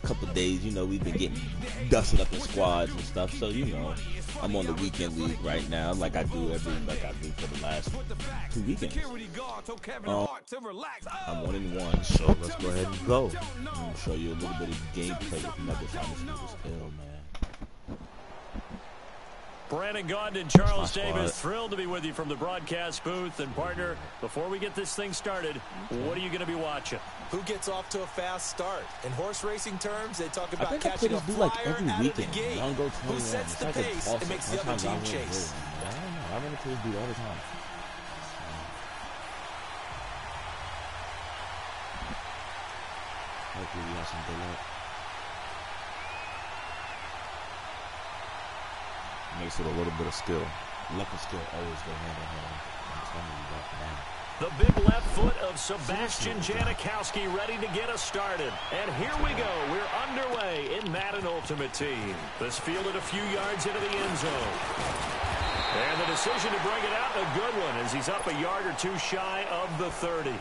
couple days, you know, we've been getting dusted up in squads and stuff. So, you know, I'm on the weekend league right now, like I do for the last 2 weekends. I'm 1-1, so let's go ahead and go. I'm gonna show you a little bit of gameplay with Nuggets. Honestly, was ill, man. Brandon Gaudin and Charles Davis, thrilled to be with you from the broadcast booth. And partner, before we get this thing started, what are you going to be watching? Who gets off to a fast start? In horse racing terms, they talk about catching a flyer out of the gate. Who sets the pace and makes the other team chase? I don't know. I run into this dude all the time. Hopefully we have some good luck. Makes it a little bit of skill. Luck and skill always go hand in hand. I'm telling you that now. The big left foot of Sebastian Janikowski ready to get us started. And here we go. We're underway in Madden Ultimate Team. This fielded a few yards into the end zone. And the decision to bring it out, a good one, as he's up a yard or two shy of the 30.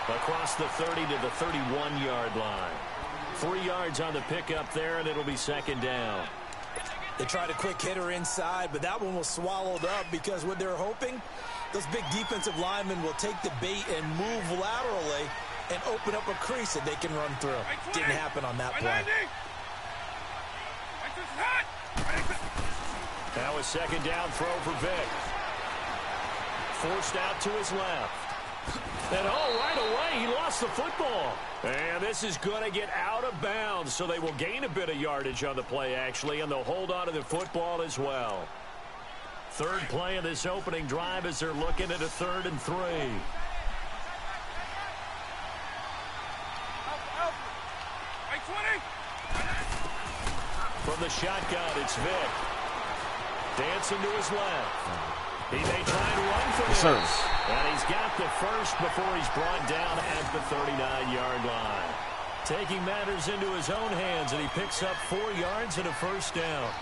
Across the 30 to the 31-yard line. 3 yards on the pickup there, and it'll be second down. They tried a quick hitter inside, but that one was swallowed up because what they're hoping, those big defensive linemen will take the bait and move laterally and open up a crease that they can run through. Didn't happen on that play. Now a second down throw for Vic. Forced out to his left. And right away, he lost the football. And this is going to get out of bounds, so they will gain a bit of yardage on the play, actually, and they'll hold on to the football as well. Third play of this opening drive as they're looking at a 3rd and 3. From the shotgun, it's Vic. Dancing to his left. He may try and run for this. And he's got the first before he's brought down at the 39-yard line. Taking matters into his own hands, and he picks up 4 yards and a first down.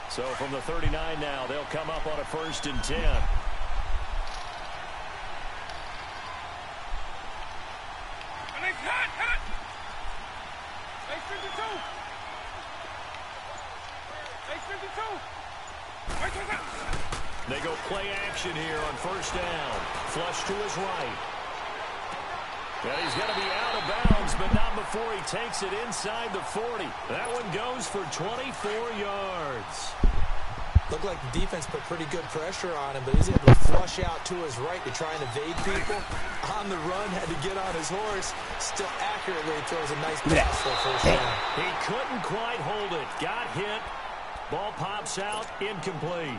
So from the 39 now, they'll come up on a 1st and 10. They go play action here on 1st down. Flush to his right. And he's going to be out of bounds, but not before he takes it inside the 40. That one goes for 24 yards. Looked like the defense put pretty good pressure on him, but he's able to flush out to his right to try and evade people. On the run, had to get on his horse. Still accurately throws a nice pass for a 1st down. He couldn't quite hold it. Got hit. Ball pops out, incomplete.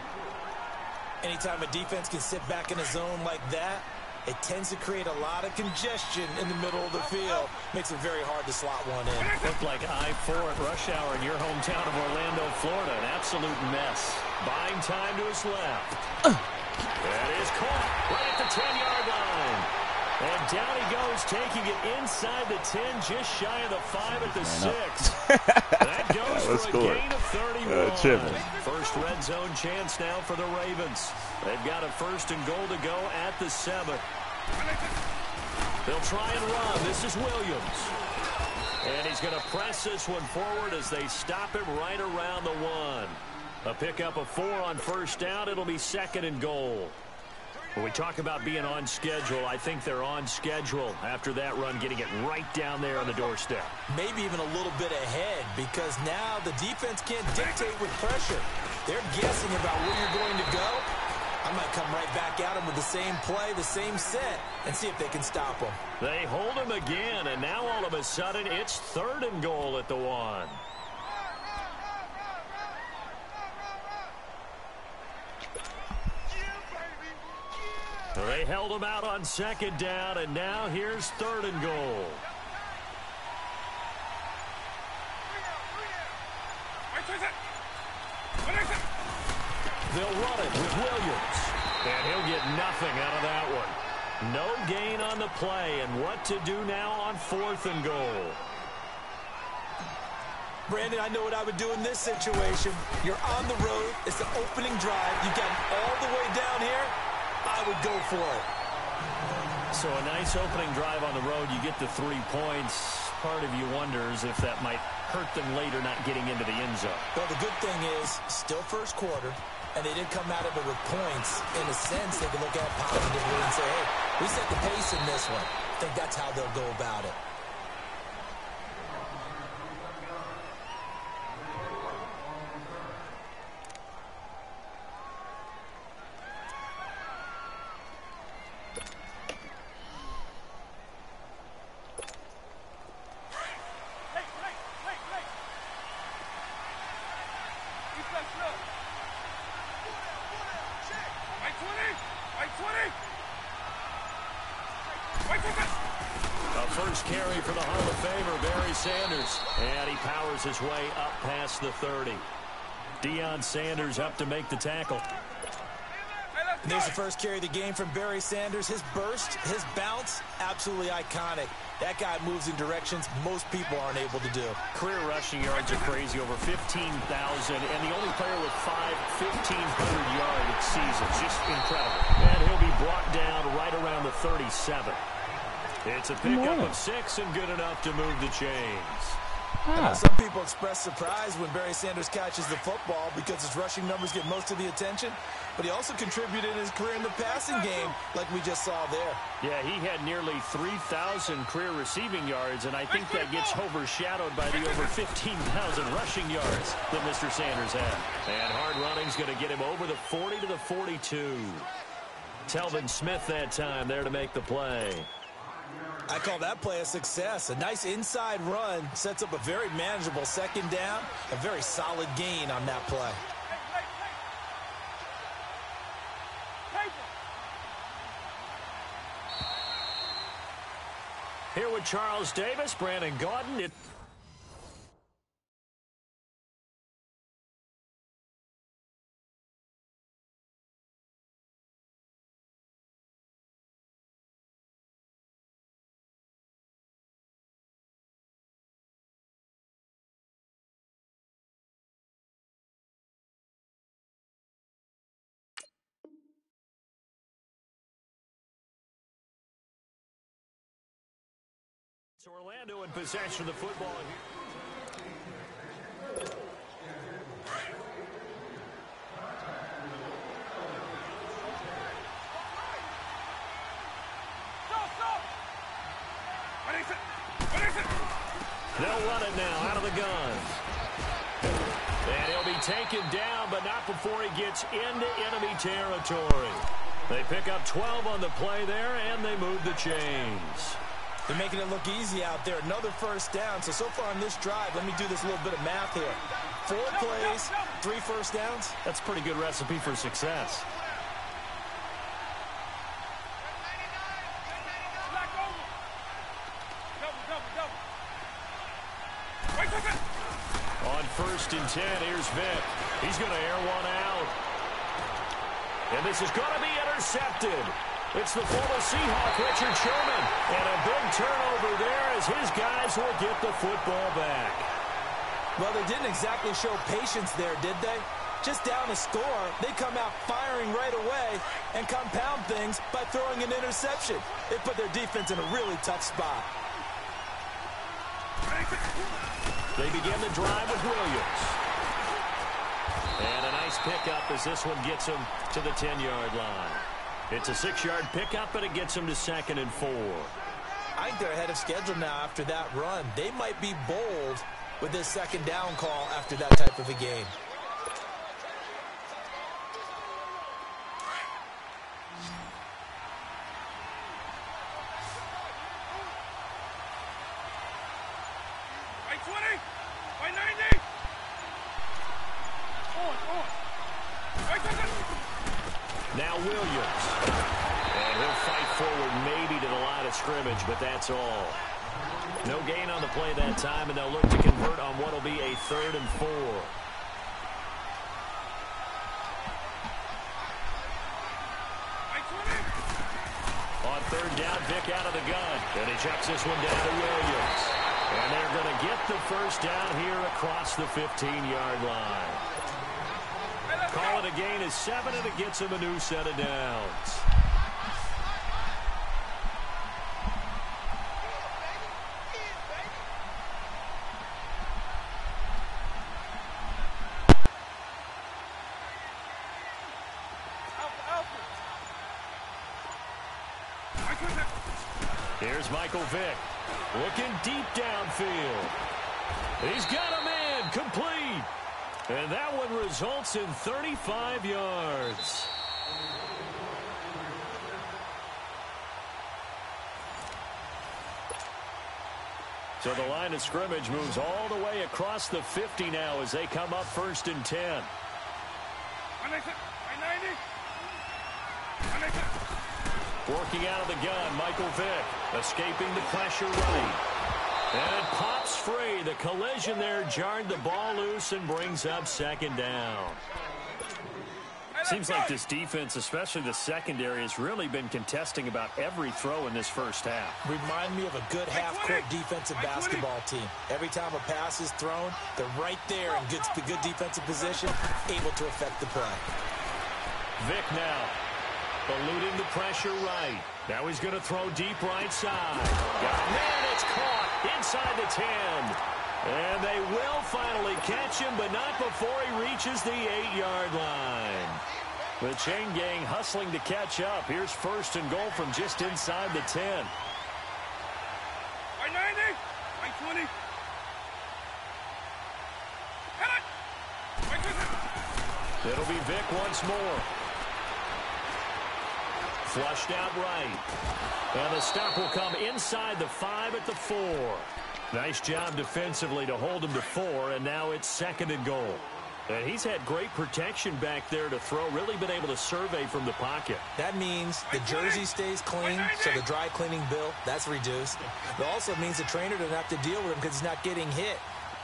Anytime a defense can sit back in a zone like that, it tends to create a lot of congestion in the middle of the field. Makes it very hard to slot one in. Looked like I-4 at rush hour in your hometown of Orlando, Florida. An absolute mess. Buying time to his left. That is caught right at the 10-yard line. And down he goes, taking it inside the 10, just shy of the 5 at the 6. That goes for a gain of 31. First red zone chance now for the Ravens. They've got a 1st and goal to go at the 7. They'll try and run. This is Williams. And he's going to press this one forward as they stop him right around the 1. A pickup of 4 on 1st down. It'll be 2nd and goal. When we talk about being on schedule, I think they're on schedule after that run, getting it right down there on the doorstep. Maybe even a little bit ahead, because now the defense can't dictate with pressure. They're guessing about where you're going to go. I might come right back at them with the same play, the same set, and see if they can stop them. They hold him again, and now all of a sudden it's 3rd and goal at the 1. They held him out on 2nd down, and now here's 3rd and goal. They'll run it with Williams. And he'll get nothing out of that one. No gain on the play. And what to do now on 4th and goal? Brandon, I know what I would do in this situation. You're on the road. It's the opening drive. You got all the way down here. I would go for it. So a nice opening drive on the road. You get the 3 points. Part of you wonders if that might hurt them later not getting into the end zone. Well, the good thing is, still first quarter, and they didn't come out of it with points. In a sense, they can look at it positively and say, hey, we set the pace in this one. I think that's how they'll go about it. First carry for the Hall of Famer, Barry Sanders. And he powers his way up past the 30. Deion Sanders up to make the tackle. There's the first carry of the game from Barry Sanders. His burst, his bounce, absolutely iconic. That guy moves in directions most people aren't able to do. Career rushing yards are crazy, over 15,000. And the only player with 5 1,500-yard seasons. Just incredible. And he'll be brought down right around the 37. It's a pickup of 6 and good enough to move the chains. Some people express surprise when Barry Sanders catches the football because his rushing numbers get most of the attention. But he also contributed in his career in the passing game like we just saw there. Yeah, he had nearly 3,000 career receiving yards, and I think that gets overshadowed by the over 15,000 rushing yards that Mr. Sanders had. And hard running's going to get him over the 40 to the 42. Telvin Smith that time there to make the play. I call that play a success. A nice inside run sets up a very manageable second down. A very solid gain on that play. Here with Charles Davis, Brandon Gaudin. So Orlando in possession of the football here. They'll run it now out of the gun. And he'll be taken down, but not before he gets into enemy territory. They pick up 12 on the play there, and they move the chains. They're making it look easy out there. Another first down. So far on this drive, let me do this little bit of math here. 4 plays, 3 first downs. That's a pretty good recipe for success. On 1st and 10, here's Vick. He's going to air one out. And this is going to be intercepted. It's the former Seahawk, Richard Sherman. And a big turnover there as his guys will get the football back. Well, they didn't exactly show patience there, did they? Just down a score, they come out firing right away and compound things by throwing an interception. It put their defense in a really tough spot. They begin the drive with Williams. And a nice pickup as this one gets him to the 10-yard line. It's a 6-yard pickup, but it gets him to 2nd and 4. I think they're ahead of schedule now after that run. They might be bold with this second down call after that type of a game. Now Williams. And he'll fight forward maybe to the line of scrimmage, but that's all. No gain on the play that time, and they'll look to convert on what will be a 3rd and 4. third down. Vic out of the gun. And he checks this one down to Williams. And they're going to get the first down here across the 15-yard line. Call it a gain of 7, and it gets him a new set of downs. Here's Michael Vick, looking deep downfield. He's got a man, complete. And that one results in 35 yards. So the line of scrimmage moves all the way across the 50 now as they come up 1st and 10. Working out of the gun, Michael Vick, escaping the pressure right. And it pops free. The collision there jarred the ball loose and brings up 2nd down. Seems like this defense, especially the secondary, has really been contesting about every throw in this first half. Remind me of a good half-court defensive basketball team. Every time a pass is thrown, they're right there in good defensive position, able to affect the play. Vick now, eluding the pressure right. Now he's going to throw deep right side. Man, it's caught inside the 10. And they will finally catch him, but not before he reaches the 8-yard line. The chain gang hustling to catch up. Here's 1st and goal from just inside the 10. By 90, by 20. It'll be Vick once more. Flushed out right. And the stop will come inside the 5 at the 4. Nice job defensively to hold him to 4, and now it's 2nd and goal. And he's had great protection back there to throw, really been able to survey from the pocket. That means the jersey stays clean, so the dry cleaning bill, that's reduced. It also means the trainer doesn't have to deal with him because he's not getting hit.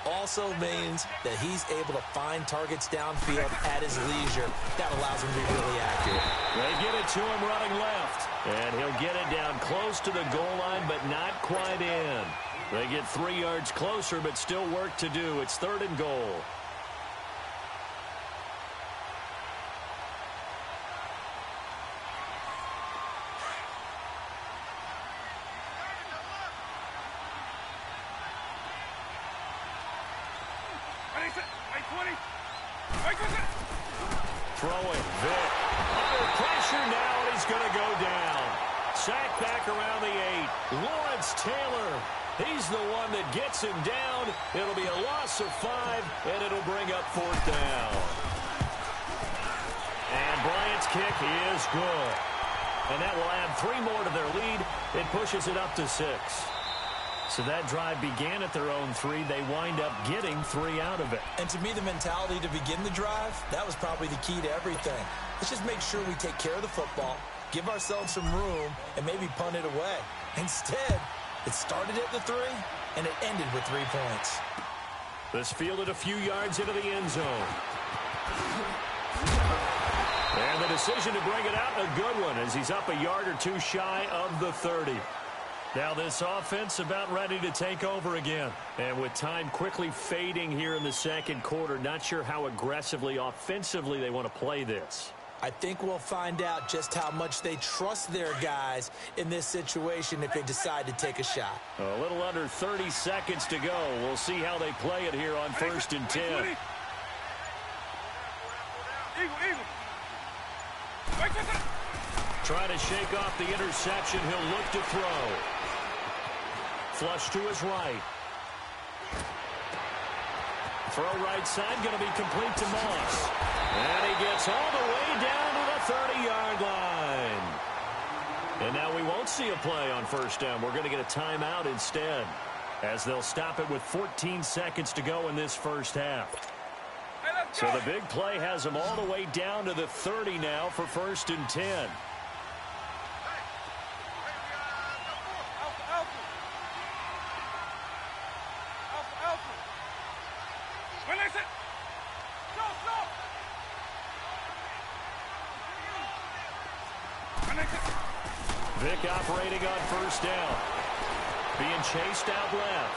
Also means that he's able to find targets downfield at his leisure. That allows him to be really accurate. They get it to him running left. And he'll get it down close to the goal line, but not quite in. They get 3 yards closer, but still work to do. It's 3rd and goal. Throwing Vick. Under pressure now, and he's going to go down. Sack back around the 8. Lawrence Taylor. He's the one that gets him down. It'll be a loss of 5, and it'll bring up 4th down. And Bryant's kick is good. And that will add 3 more to their lead. It pushes it up to 6. So that drive began at their own 3. They wind up getting 3 out of it. And to me, the mentality to begin the drive, that was probably the key to everything. Let's just make sure we take care of the football, give ourselves some room, and maybe punt it away. Instead, it started at the 3, and it ended with 3 points. This fielded a few yards into the end zone. And the decision to bring it out, a good one, as he's up a yard or 2 shy of the 30. Now this offense about ready to take over again. And with time quickly fading here in the 2nd quarter, not sure how aggressively, offensively they want to play this. I think we'll find out just how much they trust their guys in this situation if they decide to take a shot. A little under 30 seconds to go. We'll see how they play it here on 1st and 10. Trying to shake off the interception. He'll look to throw. Flush to his right. Throw right side, going to be complete to Moss. And he gets all the way down to the 30-yard line. And now we won't see a play on 1st down. We're going to get a timeout instead, as they'll stop it with 14 seconds to go in this first half. So the big play has them all the way down to the 30 now for 1st and 10. Vick operating on first down. Being chased out left.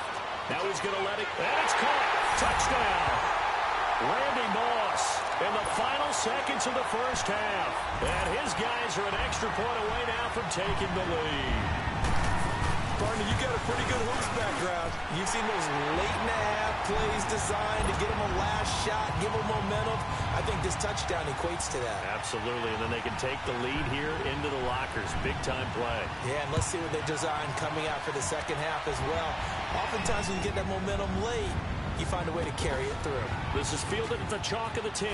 Now he's going to let it, and it's caught. Touchdown. Randy Moss in the final seconds of the first half. And his guys are an extra point away now from taking the lead. Partner, you got a pretty good hoops background. You've seen those late-in-the-half plays designed to get them a last shot, give them momentum. I think this touchdown equates to that. Absolutely, and then they can take the lead here into the lockers. Big-time play. Yeah, and let's see what they design coming out for the second half as well. Oftentimes when you get that momentum late, you find a way to carry it through. This is fielded at the chalk of the 10.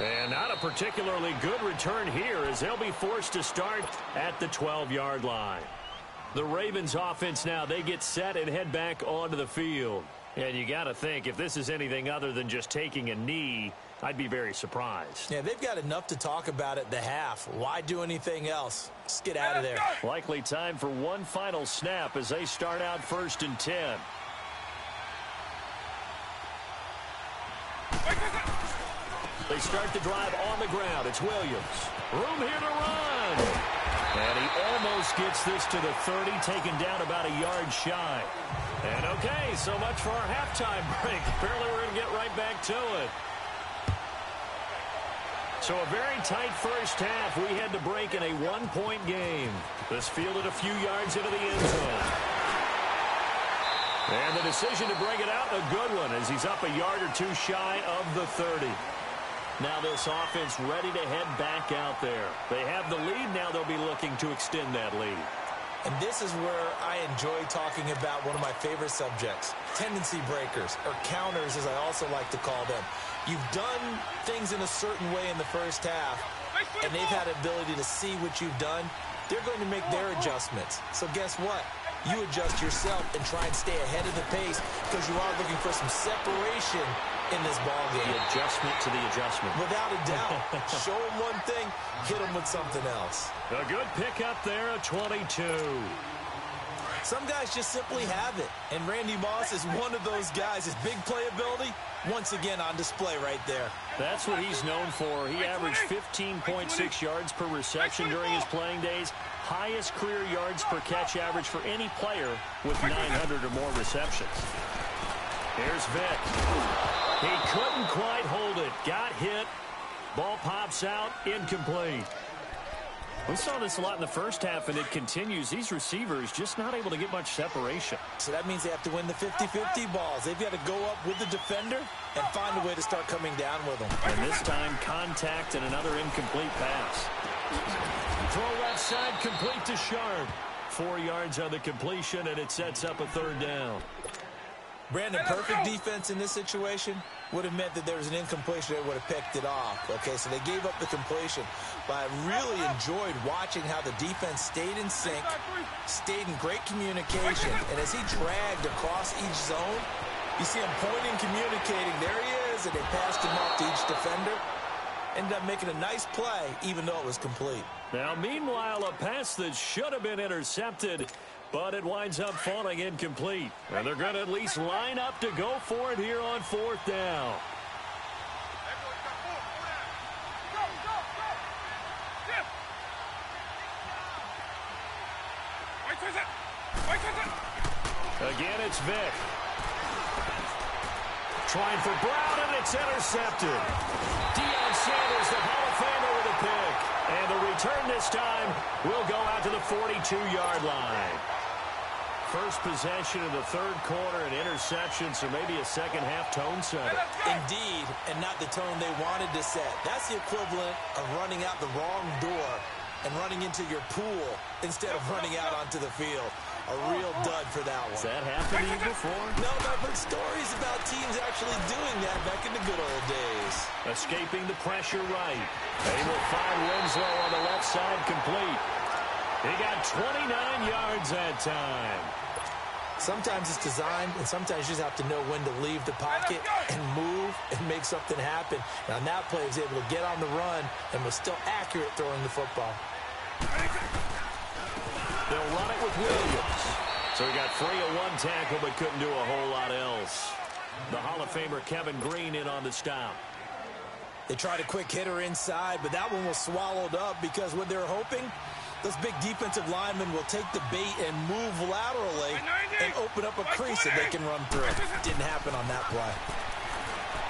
And not a particularly good return here as they'll be forced to start at the 12-yard line. The Ravens offense now, they get set and head back onto the field. And you got to think, if this is anything other than just taking a knee, I'd be very surprised. Yeah, they've got enough to talk about at the half. Why do anything else? Just get out of there. Likely time for one final snap as they start out 1st and 10. They start the drive on the ground. It's Williams. Room here to run. And he almost gets this to the 30, taken down about a yard shy. And okay, so much for our halftime break. Apparently we're going to get right back to it. So a very tight first half. We had to break in a one-point game. This fielded a few yards into the end zone. And the decision to bring it out, a good one, as he's up a yard or two shy of the 30. Now this offense ready to head back out there. They have the lead. Now they'll be looking to extend that lead. And this is where I enjoy talking about one of my favorite subjects, tendency breakers, or counters as I also like to call them. You've done things in a certain way in the first half, and they've had the ability to see what you've done. They're going to make their adjustments. So guess what? You adjust yourself and try and stay ahead of the pace because you are looking for some separation in this ball game. The adjustment to the adjustment. Without a doubt. Show them one thing, hit them with something else. A good pickup there, a 22. Some guys just simply have it, and Randy Moss is one of those guys. His big playability, once again on display right there. That's what he's known for. He averaged 15.6 yards per reception during his playing days. Highest career yards per catch average for any player with 900 or more receptions. Here's Vick. He couldn't quite hold it. Got hit. Ball pops out. Incomplete. We saw this a lot in the first half, and it continues. These receivers just not able to get much separation. So that means they have to win the 50-50 balls. They've got to go up with the defender and find a way to start coming down with them. And this time, contact and another incomplete pass. Throw left side, complete to Sharp. 4 yards on the completion, and it sets up a 3rd down. Brandon, perfect defense in this situation would have meant that there was an incompletion that would have picked it off. Okay, so they gave up the completion. But I really enjoyed watching how the defense stayed in sync, stayed in great communication. And as he dragged across each zone, you see him pointing, communicating. There he is, and they passed him off to each defender. Ended up making a nice play, even though it was complete. Now, meanwhile, a pass that should have been intercepted, but it winds up falling incomplete. And they're going to at least line up to go for it here on 4th down. Again, it's Vick. Trying for Brown, and it's intercepted. Deion Sanders, the Hall of Famer, with a pick. And the return this time will go out to the 42-yard line. First possession in the 3rd quarter, and interception, so maybe a second-half tone setter. Indeed, and not the tone they wanted to set. That's the equivalent of running out the wrong door and running into your pool instead of running out onto the field. A real dud for that one. Has that happened to you before? No, but I've heard stories about teams actually doing that back in the good old days. Escaping the pressure right. They will find Winslow on the left side, complete. He got 29 yards that time. Sometimes it's designed, and sometimes you just have to know when to leave the pocket and move and make something happen. And on that play, he was able to get on the run and was still accurate throwing the football. They'll run it with Williams. So he got free of one tackle, but couldn't do a whole lot else. The Hall of Famer Kevin Green in on the stop. They tried a quick hitter inside, but that one was swallowed up because what they were hoping, Those big defensive linemen will take the bait and move laterally and open up a crease that they can run through. Didn't happen on that play.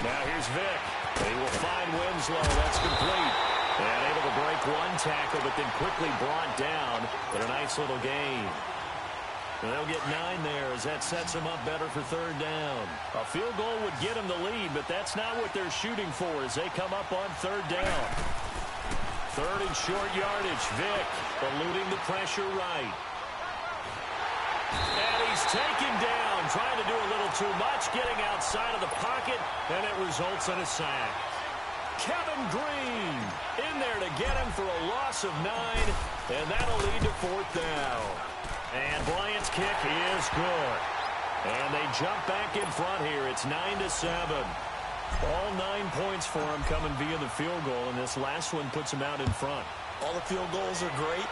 Now here's Vick. He will find Winslow. That's complete. And able to break one tackle, but then quickly brought down. But a nice little gain. And they'll get 9 there as that sets them up better for third down. A field goal would get them the lead, but that's not what they're shooting for as they come up on third down. Third and short yardage. Vick eluding the pressure right. And he's taken down, trying to do a little too much, getting outside of the pocket, and it results in a sack. Kevin Green in there to get him for a loss of 9, and that'll lead to fourth down. And Bryant's kick is good. And they jump back in front here. It's 9-7. All 9 points for them coming via the field goal, and this last one puts them out in front. All the field goals are great,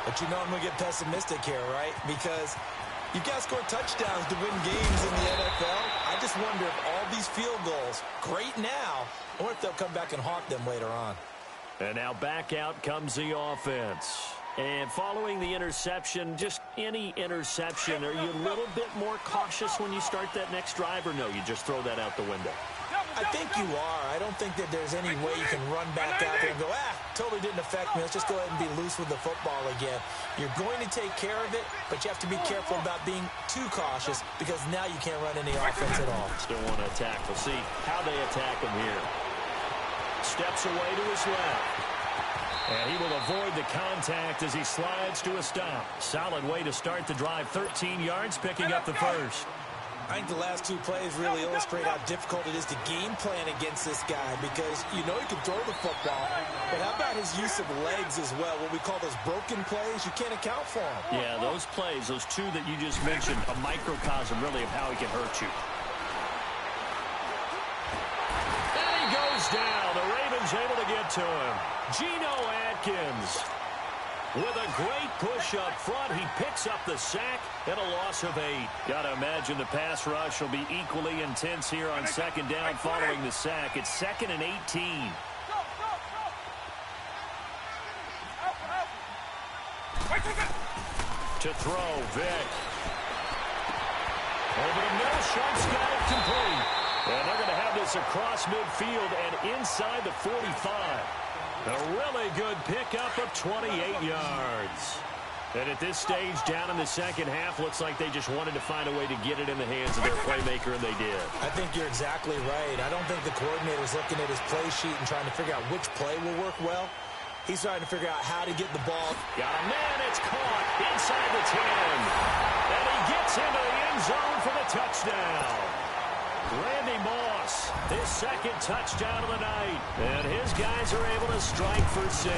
but you know I'm going to get pessimistic here, right? Because you've got to score touchdowns to win games in the NFL. I just wonder if all these field goals, great now, or if they'll come back and haunt them later on. And now back out comes the offense. And following the interception, just any interception, are you a little bit more cautious when you start that next drive, or no, you just throw that out the window? I think you are. I don't think that there's any way you can run back out there and go, totally didn't affect me. Let's just go ahead and be loose with the football again. You're going to take care of it, but you have to be careful about being too cautious because now you can't run any offense at all. Still want to attack. We'll see how they attack him here. Steps away to his left. And he will avoid the contact as he slides to a stop. Solid way to start the drive. 13 yards, picking up the first. I think the last 2 plays really illustrate how difficult it is to game plan against this guy because you know he can throw the football, but how about his use of legs as well? What we call those broken plays, you can't account for them. Yeah, those plays, those 2 that you just mentioned, a microcosm really of how he can hurt you. And he goes down. The Ravens able to get to him. Geno Atkins with a great push up front. He picks up the sack and a loss of 8. Got to imagine the pass rush will be equally intense here on second down following the sack. It's 2nd and 18. To throw, Vick. Over the middle, Schultz got it complete. And they're going to have this across midfield and inside the 45. A really good pickup of 28 yards. And at this stage, down in the second half, looks like they just wanted to find a way to get it in the hands of their playmaker, and they did. I think you're exactly right. I don't think the coordinator's looking at his play sheet and trying to figure out which play will work well. He's trying to figure out how to get the ball. Got a man, it's caught inside the 10. And he gets into the end zone for the touchdown. Randy Moss, his second touchdown of the night. And his guys are able to strike for 6.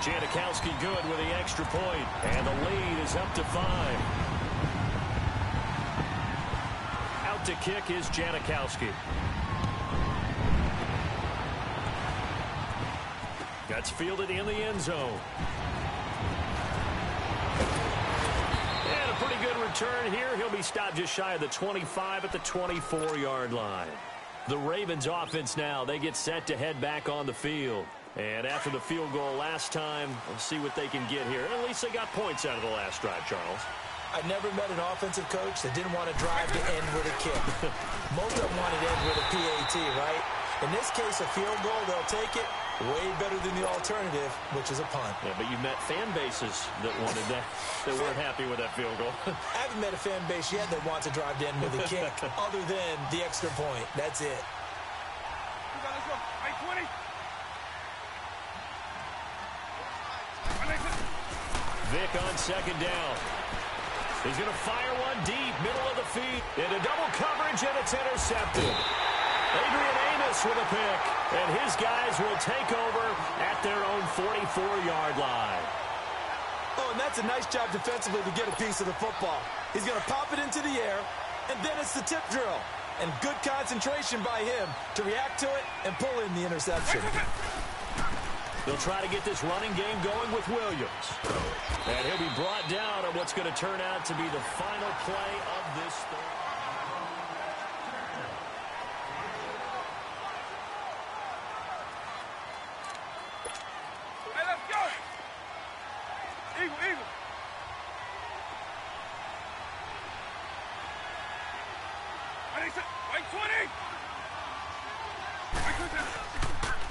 Janikowski good with the extra point. And the lead is up to 5. Out to kick is Janikowski. That's fielded in the end zone. And a pretty good return here. He'll be stopped just shy of the 25 at the 24-yard line. The Ravens offense now, they get set to head back on the field. And after the field goal last time, we'll see what they can get here. At least they got points out of the last drive, Charles. I never met an offensive coach that didn't want to drive to end with a kick. Most of them want to end with a PAT, right? In this case, a field goal, they'll take it. Way better than the alternative, which is a punt. Yeah, but you've met fan bases that wanted that, that weren't happy with that field goal. I haven't met a fan base yet that wants to drive to end with a kick, other than the extra point. That's it. Let's go. 20. Vick on second down. He's going to fire one deep, middle of the feet, into double coverage, and it's intercepted. Adrian Amos with a pick, and his guys will take over at their own 44-yard line. Oh, and that's a nice job defensively to get a piece of the football. He's going to pop it into the air, and then it's the tip drill. And good concentration by him to react to it and pull in the interception. They'll try to get this running game going with Williams. And he'll be brought down on what's going to turn out to be the final play of this third. Right 20.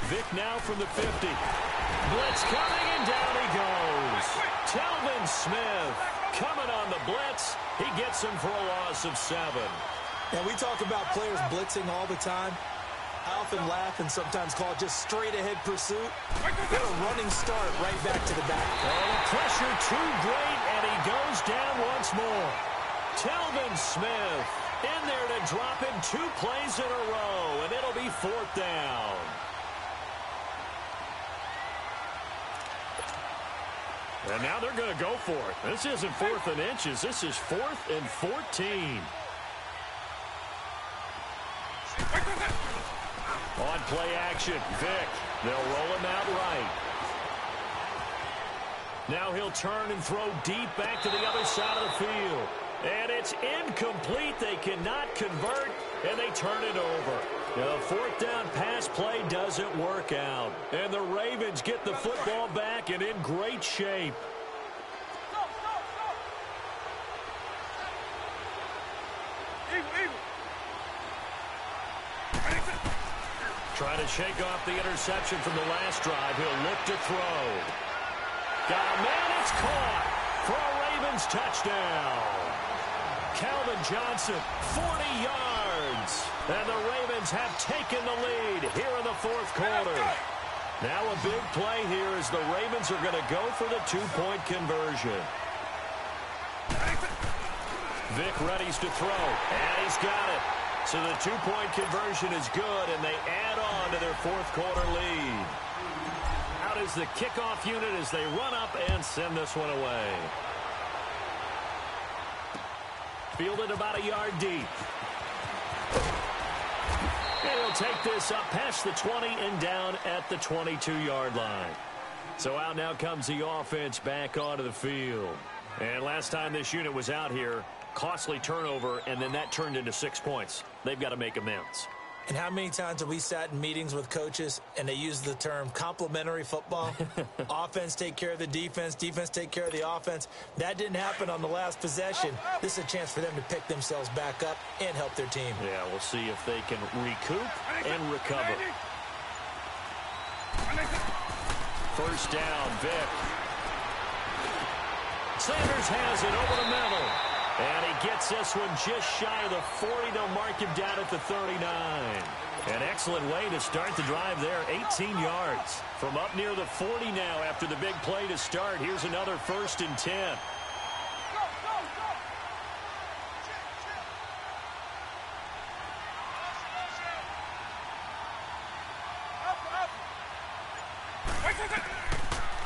Vic now from the 50. Blitz coming, and down he goes. Telvin Smith coming on the blitz. He gets him for a loss of 7. And we talk about players blitzing all the time. I often laugh and sometimes call it just straight-ahead pursuit. Get a running start right back to the back. Oh, the pressure too great, and he goes down once more. Telvin Smith in there to drop him 2 plays in a row, and it'll be 4th down. And now they're going to go for it. This isn't 4th and inches. This is 4th and 14. On play action, Vic. They'll roll him out right. Now he'll turn and throw deep back to the other side of the field. And it's incomplete. They cannot convert, and they turn it over. The 4th down pass play doesn't work out. And the Ravens get the football back and in great shape. Trying to shake off the interception from the last drive. He'll look to throw. Got a man, it's caught for a Ravens touchdown. Calvin Johnson, 40 yards. And the Ravens have taken the lead here in the 4th quarter. Now a big play here as the Ravens are going to go for the 2-point conversion. Vic readies to throw, and he's got it. So the 2-point conversion is good, and they add on to their 4th quarter lead. Out is the kickoff unit as they run up and send this one away. Fielded about a yard deep. And he'll take this up past the 20 and down at the 22-yard line. So out now comes the offense back onto the field. And last time this unit was out here, costly turnover, and then that turned into 6 points. They've got to make amends. And how many times have we sat in meetings with coaches and they use the term complementary football? Offense take care of the defense, defense take care of the offense. That didn't happen on the last possession. This is a chance for them to pick themselves back up and help their team. Yeah, we'll see if they can recoup and recover. 1st down, Vic. Sanders has it over the middle. And he gets this one just shy of the 40. They'll mark him down at the 39. An excellent way to start the drive there. 18 yards. From up near the 40 now after the big play to start. Here's another 1st and 10.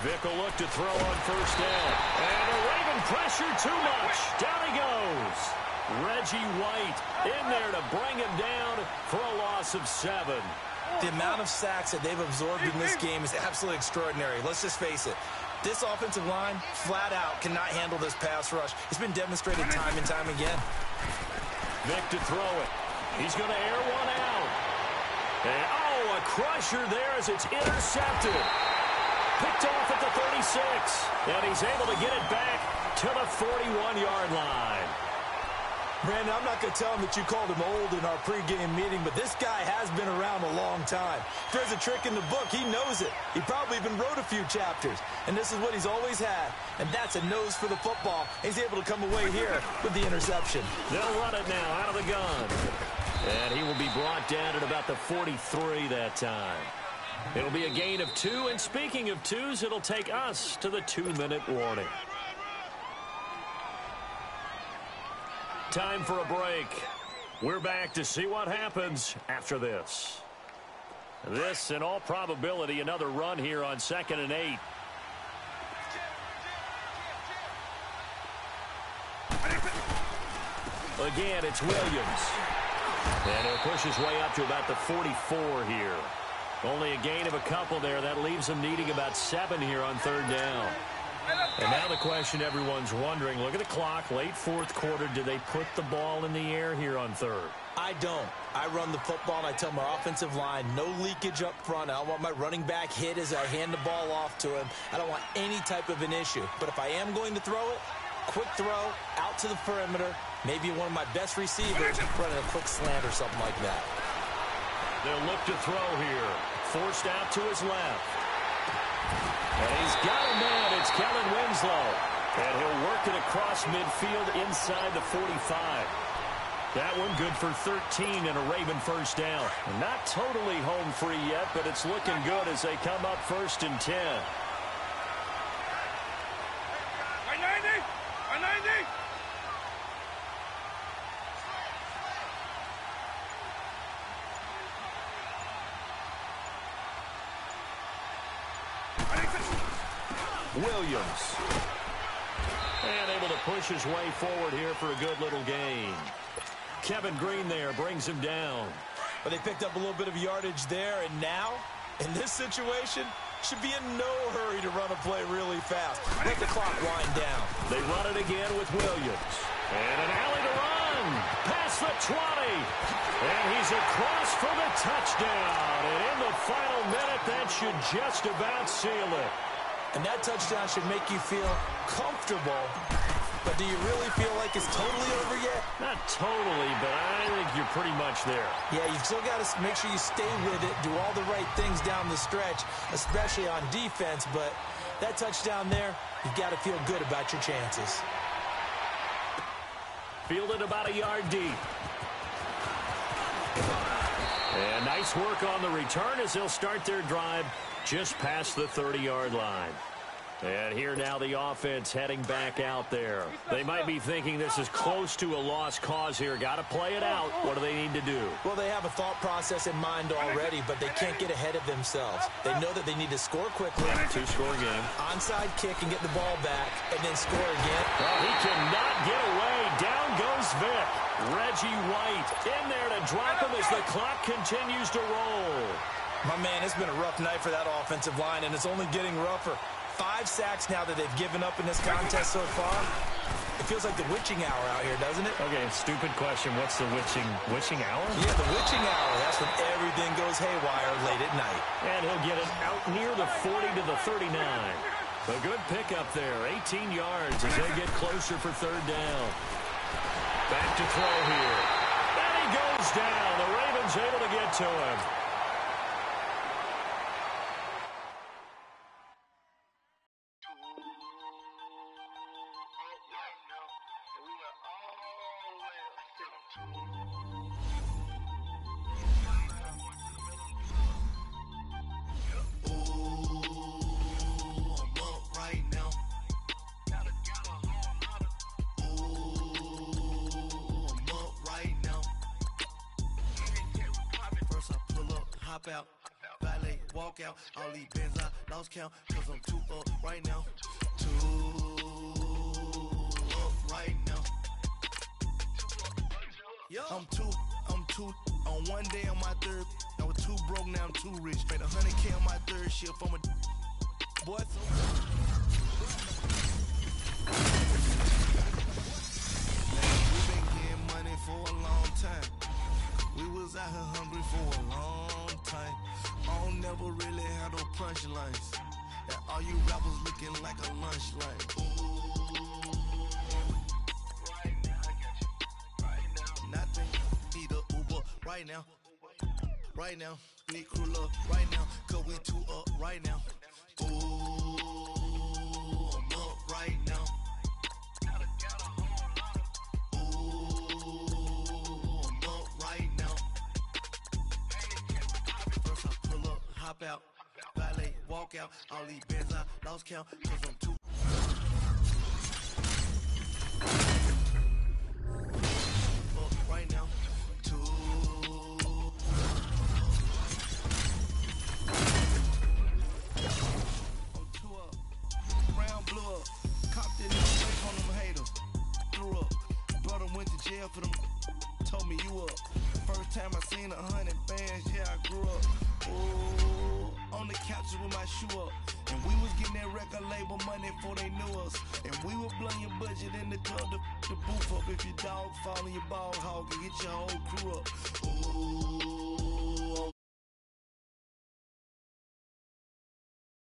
Vic will look to throw on 1st down. And the Raven pressure too much. Down he goes. Reggie White in there to bring him down for a loss of 7. The amount of sacks that they've absorbed in this game is absolutely extraordinary. Let's just face it. This offensive line, flat out, cannot handle this pass rush. It's been demonstrated time and time again. Vic to throw it. He's going to air one out. And, oh, a crusher there as it's intercepted. Picked off at the 36. And he's able to get it back to the 41-yard line. Brandon, I'm not going to tell him that you called him old in our pregame meeting, but this guy has been around a long time. If there's a trick in the book, he knows it. He probably even wrote a few chapters. And this is what he's always had. And that's a nose for the football. He's able to come away here with the interception. They'll run it now out of the gun. And he will be brought down at about the 43 that time. It'll be a gain of 2. And speaking of 2s, it'll take us to the 2-minute warning. Time for a break. We're back to see what happens after this. This, in all probability, another run here on 2nd and 8. Again, it's Williams. And he'll push his way up to about the 44 here. Only a gain of a couple there. That leaves him needing about 7 here on 3rd down. And now the question everyone's wondering, look at the clock, late 4th quarter. Do they put the ball in the air here on 3rd? I don't. I run the football, and I tell my offensive line, no leakage up front. I don't want my running back hit as I hand the ball off to him. I don't want any type of an issue. But if I am going to throw it, quick throw, out to the perimeter, Maybe one of my best receivers running a quick slant or something like that. They'll look to throw here. Forced out to his left. And he's got a man. It's Kellen Winslow. And he'll work it across midfield inside the 45. That one good for 13 and a Raven first down. Not totally home free yet, but it's looking good as they come up 1st and 10. 190! 190! Williams. And able to push his way forward here for a good little gain. Kevin Green there brings him down. But they picked up a little bit of yardage there, and now, in this situation, should be in no hurry to run a play really fast. Let the clock wind down. They run it again with Williams. And an alley to run. Past the 20. And he's across for the touchdown. And in the final minute, that should just about seal it. And that touchdown should make you feel comfortable. But do you really feel like it's totally over yet? Not totally, but I think you're pretty much there. Yeah, you've still got to make sure you stay with it, do all the right things down the stretch, especially on defense. But that touchdown there, you've got to feel good about your chances. Fielded about a yard deep. And nice work on the return as they'll start their drive just past the 30-yard line. And here now the offense heading back out there. They might be thinking this is close to a lost cause here. Got to play it out. What do they need to do? Well, they have a thought process in mind already, but they can't get ahead of themselves. They know that they need to score quickly. Two-score game. Onside kick and get the ball back, and then score again. Well, he cannot get away. Down goes Vic. Reggie White in there to drop him as the clock continues to roll. My man, it's been a rough night for that offensive line, and it's only getting rougher. 5 sacks now that they've given up in this contest so far. It feels like the witching hour out here, doesn't it? Okay, stupid question. What's the witching hour? Yeah, the witching hour. That's when everything goes haywire late at night. And he'll get it out near the 40 to the 39. A good pickup there. 18 yards as they get closer for 3rd down. Back to throw here. And he goes down. The Ravens able to get to him. Out, valet, walk out, all these bins I lost count, cause I'm too up right now, right now. I'm two, on one day on my 3rd, I was too broke, now I'm too rich, made 100K on my 3rd shift, I'm a boy, so we been getting money for a long time. We was out here hungry for a long time. I don't never really have no punchlines. And all you rappers looking like a lunch line. Right now, I got you. Right now. Nothing. Need a Uber right now. Right now. Need crew love right now. Cause we too up right now. Ooh, I'm up right now. Hop out, valet, walk out, all these bands I lost count, cause I'm too up right now, I'm too up, brown blew up, copped it in the face on them haters, threw up, brother went to jail for them, told me you up, first time I seen 100 bands, yeah I grew up. Ooh, on the couches with my shoe up. And we was getting that record label money before they knew us. And we were blowing your budget in the club to boof up. If your dog fall in your ball hog and get your whole crew up. Ooh.